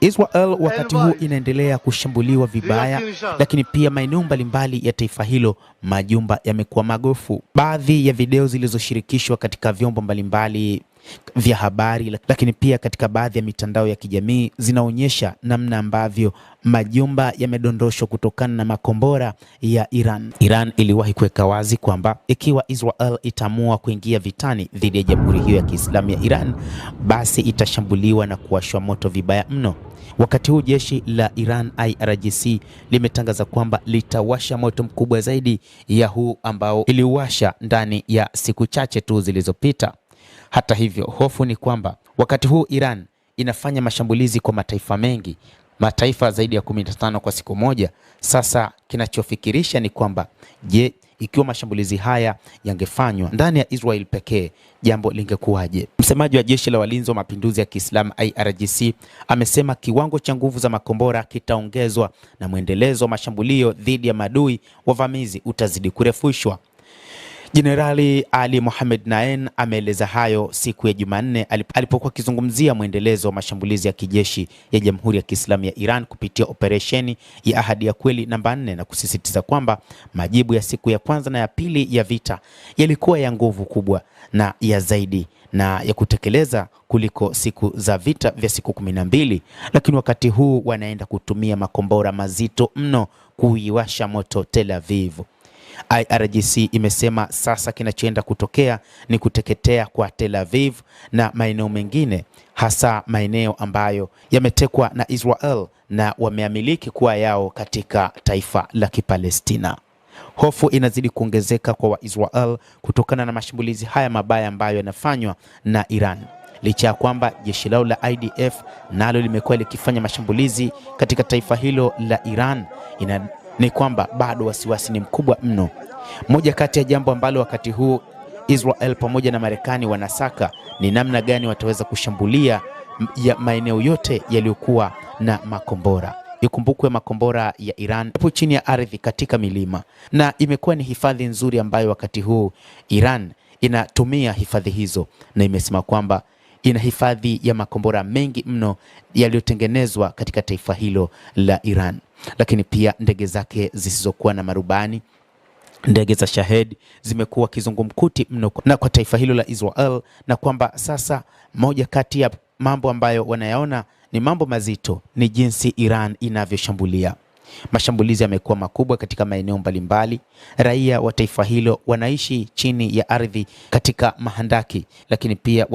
Israel wakati huu inaendelea kushambuliwa vibaya, lakini pia maeneo mbalimbali ya taifa hilo majumba yamekuwa magofu. Baadhi ya video zilizoshirikishwa katika vyombo mbalimbali vya habari, lakini pia katika baadhi ya mitandao ya kijamii zinaonyesha namna ambavyo majumba yamedondoshwa kutokana na makombora ya Iran. Iran iliwahi kuweka wazi kwamba ikiwa Israel itaamua kuingia vitani dhidi ya jamhuri hiyo ya Kiislamu ya Iran, basi itashambuliwa na kuwashwa moto vibaya mno. Wakati huu jeshi la Iran IRGC limetangaza kwamba litawasha moto mkubwa zaidi ya huu ambao iliuwasha ndani ya siku chache tu zilizopita. Hata hivyo, hofu ni kwamba wakati huu Iran inafanya mashambulizi kwa mataifa mengi, mataifa zaidi ya 15 kwa siku moja. Sasa kinachofikirisha ni kwamba je, ikiwa mashambulizi haya yangefanywa ndani ya Israel pekee, jambo lingekuwaje? Msemaji wa jeshi la walinzi wa mapinduzi ya Kiislamu IRGC amesema kiwango cha nguvu za makombora kitaongezwa na mwendelezo wa mashambulio dhidi ya maadui wavamizi utazidi kurefushwa. Jenerali Ali Mohamed Naen ameeleza hayo siku ya Jumanne alipokuwa akizungumzia mwendelezo wa mashambulizi ya kijeshi ya Jamhuri ya Kiislamu ya Iran kupitia operesheni ya Ahadi ya Kweli namba 4 na kusisitiza kwamba majibu ya siku ya kwanza na ya pili ya vita yalikuwa ya nguvu kubwa na ya zaidi na ya kutekeleza kuliko siku za vita vya siku 12, lakini wakati huu wanaenda kutumia makombora mazito mno kuiwasha moto Tel Aviv. IRGC imesema sasa kinachoenda kutokea ni kuteketea kwa Tel Aviv na maeneo mengine, hasa maeneo ambayo yametekwa na Israel na wameamiliki kuwa yao katika taifa la Kipalestina. Hofu inazidi kuongezeka kwa Waisrael kutokana na mashambulizi haya mabaya ambayo yanafanywa na Iran. Licha ya kwamba jeshi lao la IDF nalo limekuwa likifanya mashambulizi katika taifa hilo la Iran, ni kwamba bado wasiwasi ni mkubwa mno. Moja kati ya jambo ambalo wakati huu Israel pamoja na Marekani wanasaka ni namna gani wataweza kushambulia ya maeneo yote yaliyokuwa na makombora. Ikumbukwe makombora ya Iran yapo chini ya ardhi katika milima, na imekuwa ni hifadhi nzuri ambayo wakati huu Iran inatumia hifadhi hizo, na imesema kwamba ina hifadhi ya makombora mengi mno yaliyotengenezwa katika taifa hilo la Iran. Lakini pia ndege zake zisizokuwa na marubani, ndege za Shahed, zimekuwa kizungumkuti mno na kwa taifa hilo la Israel, na kwamba sasa moja kati ya mambo ambayo wanayaona ni mambo mazito ni jinsi Iran inavyoshambulia. Mashambulizi yamekuwa makubwa katika maeneo mbalimbali. Raia wa taifa hilo wanaishi chini ya ardhi katika mahandaki, lakini pia